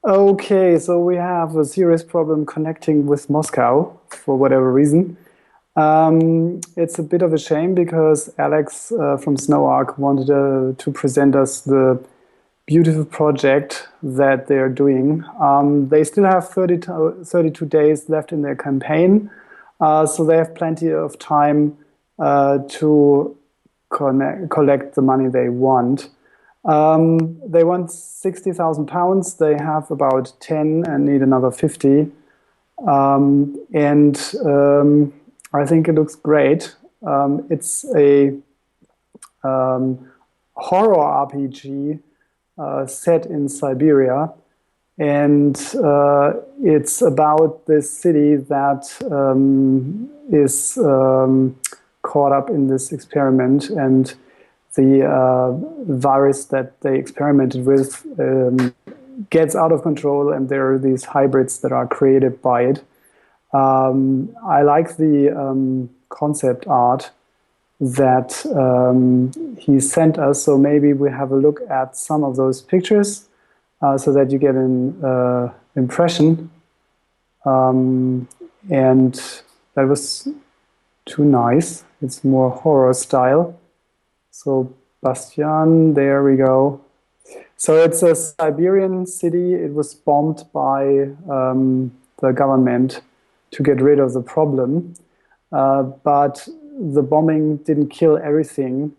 Okay, so we have a serious problem connecting with Moscow for whatever reason. It's a bit of a shame because Alex from SnowArk wanted to present us the beautiful project that they're doing. They still have 32 days left in their campaign, so they have plenty of time to collect the money they want. They want £60,000. They have about 10 and need another 50. And I think it looks great. It's a horror RPG set in Siberia. And it's about this city that is caught up in this experiment, and the virus that they experimented with gets out of control, and there are these hybrids that are created by it. I like the concept art that he sent us, so maybe we have a look at some of those pictures so that you get an impression. And that was too nice. It's more horror style. So Bastian, there we go. So it's a Siberian city. It was bombed by the government to get rid of the problem. But the bombing didn't kill everything.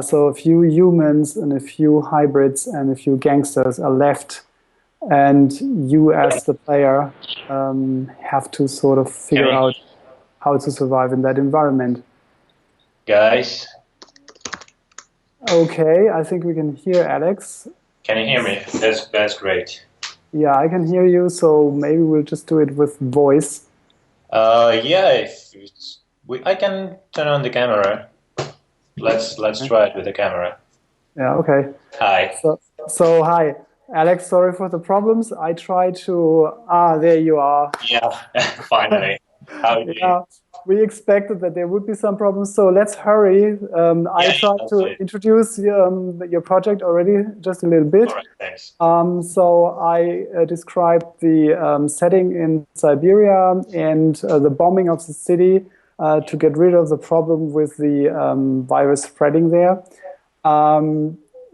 So a few humans and a few hybrids and a few gangsters are left. And you as the player have to sort of figure out how to survive in that environment. Guys. Okay, I think we can hear Alex. Can you hear me? That's great. Yeah, I can hear you, so maybe we'll just do it with voice. Yeah, I can turn on the camera. Let's try it with the camera. Yeah, okay. Hi. So hi, Alex, sorry for the problems. I tried to... there you are. Yeah, finally. How are you? Yeah, we expected that there would be some problems, so let's hurry. I tried to introduce your project already just a little bit. All right, thanks. So I described the setting in Siberia and the bombing of the city to get rid of the problem with the virus spreading there.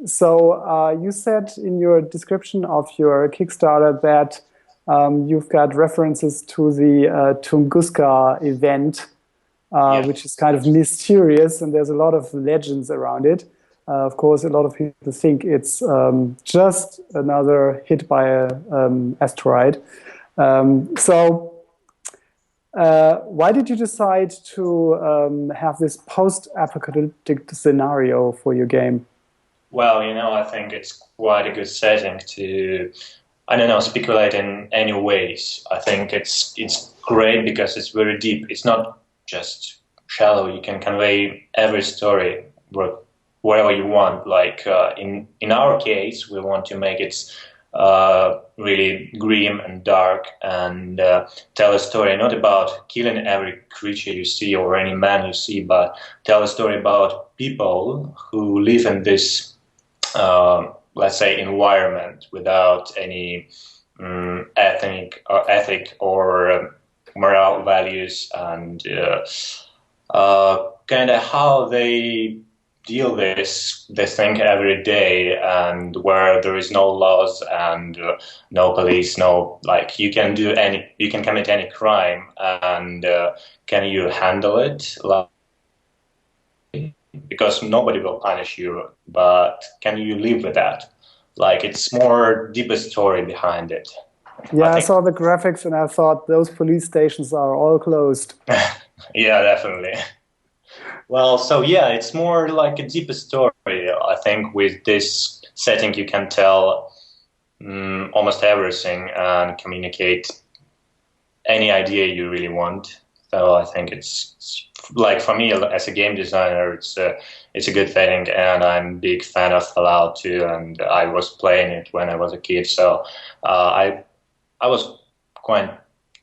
So you said in your description of your Kickstarter that you've got references to the Tunguska event, which is kind of mysterious, and there's a lot of legends around it. Of course, a lot of people think it's just another hit by an asteroid. So why did you decide to have this post-apocalyptic scenario for your game? Well, I think it's quite a good setting to, I don't know, speculate in any ways. I think it's great because it's very deep. It's not just shallow. You can convey every story wherever you want. Like in our case, we want to make it really grim and dark and tell a story not about killing every creature you see or any man you see, but tell a story about people who live in this let's say environment without any ethic or moral values, and kind of how they deal this thing every day, and where there is no laws and no police, no, like you can commit any crime, and can you handle it? Because nobody will punish you, but can you live with that? Like, it's more deeper story behind it. Yeah, I saw the graphics and I thought those police stations are all closed. Yeah, definitely. Well, so yeah, it's more like a deeper story. I think with this setting you can tell almost everything and communicate any idea you really want. So I think it's like, for me as a game designer, it's a good thing, and I'm a big fan of Fallout 2, and I was playing it when I was a kid. So I was quite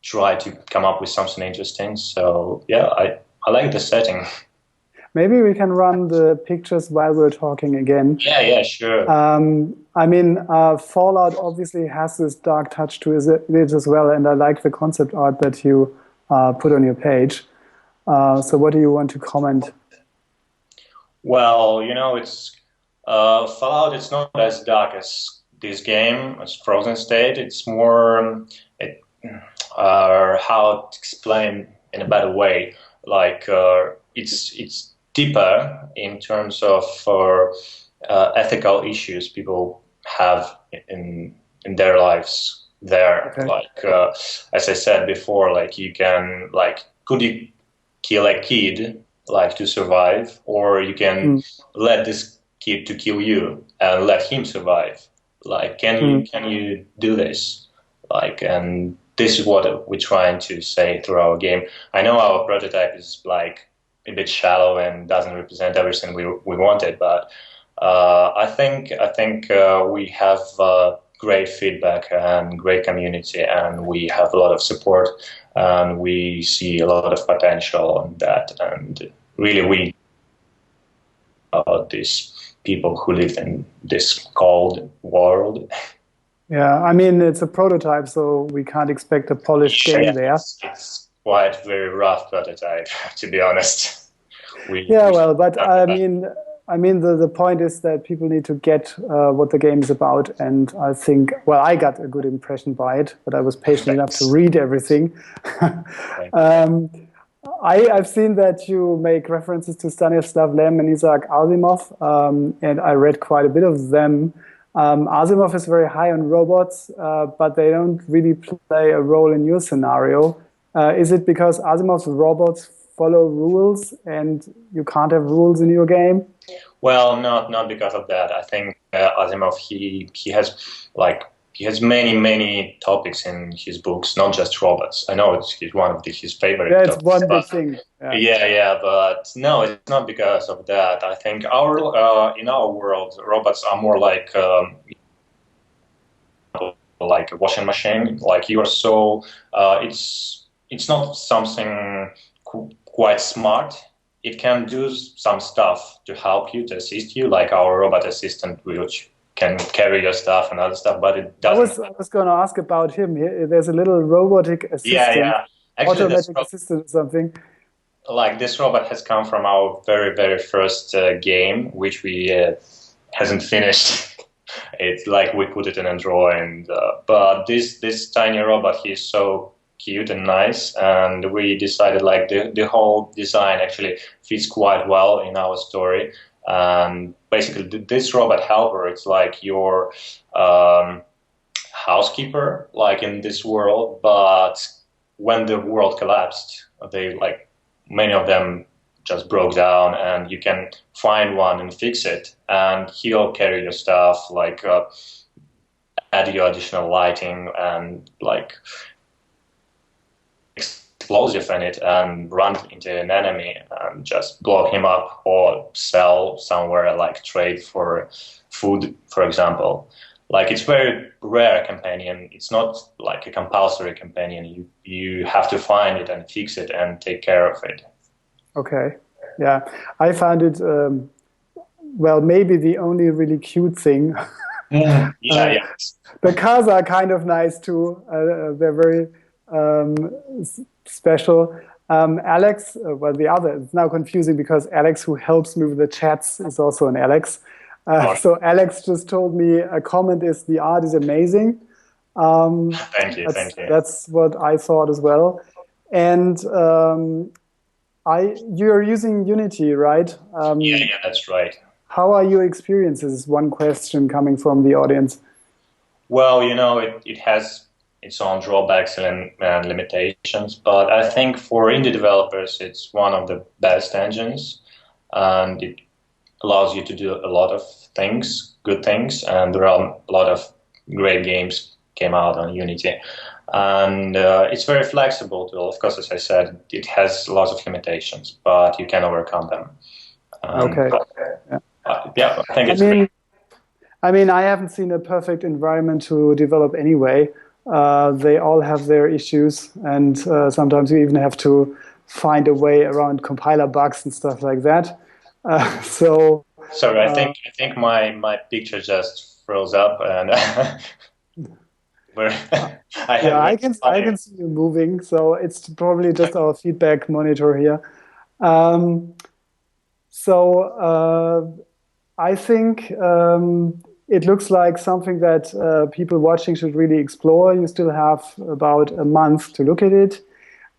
try to come up with something interesting. So yeah, I like the setting. Maybe we can run the pictures while we're talking again. Yeah, sure. I mean, Fallout obviously has this dark touch to it as well, and I like the concept art that you put on your page. So what do you want to comment? Well, it's Fallout. It's not as dark as this game, as Frozen State. It's more, how to explain in a better way. Like it's deeper in terms of ethical issues people have in their lives. There, Okay. like as I said before, like you can could you kill a kid like to survive, or you can let this kid to kill you and let him survive. Like, can you do this? Like, and this is what we're trying to say through our game. I know our prototype is like a bit shallow and doesn't represent everything we wanted, but I think we have great feedback and great community, and we have a lot of support, and we see a lot of potential on that, and really we about these people who live in this cold world. Yeah, I mean, it's a prototype, so we can't expect a polished game there. It's quite very rough prototype, to be honest. But I mean, the point is that people need to get what the game is about, and I think, well, I got a good impression by it, but I was patient enough to read everything. I've seen that you make references to Stanislav Lem and Isaac Asimov, and I read quite a bit of them. Asimov is very high on robots, but they don't really play a role in your scenario. Is it because Asimov's robots follow rules and you can't have rules in your game? Well, not because of that. I think Asimov he has many topics in his books, not just robots. I know it's one of his favorite. Yeah, it's topics, one big thing. Yeah, but no, it's not because of that. I think in our world, robots are more like a washing machine. Like you are so it's not something quite smart. It can do some stuff to help you, to assist you, like our robot assistant, which can carry your stuff and other stuff, but it doesn't. I was going to ask about him. There's a little robotic assistant, Actually, automatic assistant or something. Like this robot has come from our very first game, which we hasn't finished. It's like we put it in a drawer, and but this tiny robot, he's so cute and nice, and we decided like the whole design actually fits quite well in our story. And basically this robot helper, it's like your housekeeper like in this world, but when the world collapsed, they like many of them just broke down, and you can find one and fix it, and he'll carry your stuff, like add your additional lighting and like explosive in it, and run into an enemy and just blow him up, or sell somewhere, like trade for food, for example. Like it's very rare companion. It's not like a compulsory companion. You have to find it and fix it and take care of it. Okay, yeah, I found it well, maybe the only really cute thing. Yeah. The cars are kind of nice too. They're very special. Alex, well, the other, it's now confusing because Alex, who helps me with the chats, is also an Alex. So Alex just told me a comment is the art is amazing. Thank you. That's what I thought as well. And you're using Unity, right? Yeah, that's right. How are your experiences? One question coming from the audience. Well, it has its own drawbacks and limitations, but I think for indie developers, it's one of the best engines, and it allows you to do a lot of things, good things, and there are a lot of great games came out on Unity. And it's very flexible too. Of course, as I said, it has lots of limitations, but you can overcome them. Okay. Yeah, I think it's great. I mean, I haven't seen a perfect environment to develop anyway. They all have their issues, and sometimes you even have to find a way around compiler bugs and stuff like that. Sorry, I think my picture just froze up, and Yeah, I can see you moving, so it's probably just our feedback monitor here. Um, I think it looks like something that people watching should really explore. You still have about a month to look at it.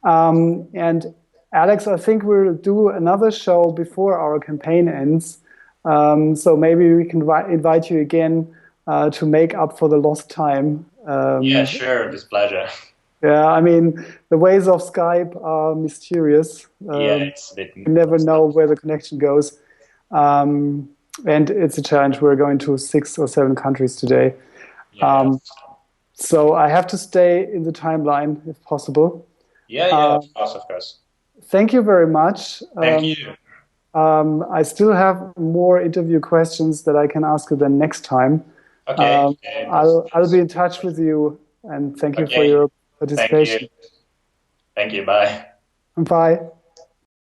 And Alex, I think we'll do another show before our campaign ends. So maybe we can invite you again to make up for the lost time. Yeah, sure, with pleasure. Yeah, I mean, the ways of Skype are mysterious. Yeah, it's a bit. You never know where the connection goes. And it's a challenge. We're going to 6 or 7 countries today. Yeah. So I have to stay in the timeline if possible. Yeah, of course. Thank you very much. Thank you. I still have more interview questions that I can ask you then next time. Okay. I'll be in touch with you, and thank you for your participation. Thank you. Bye. Bye.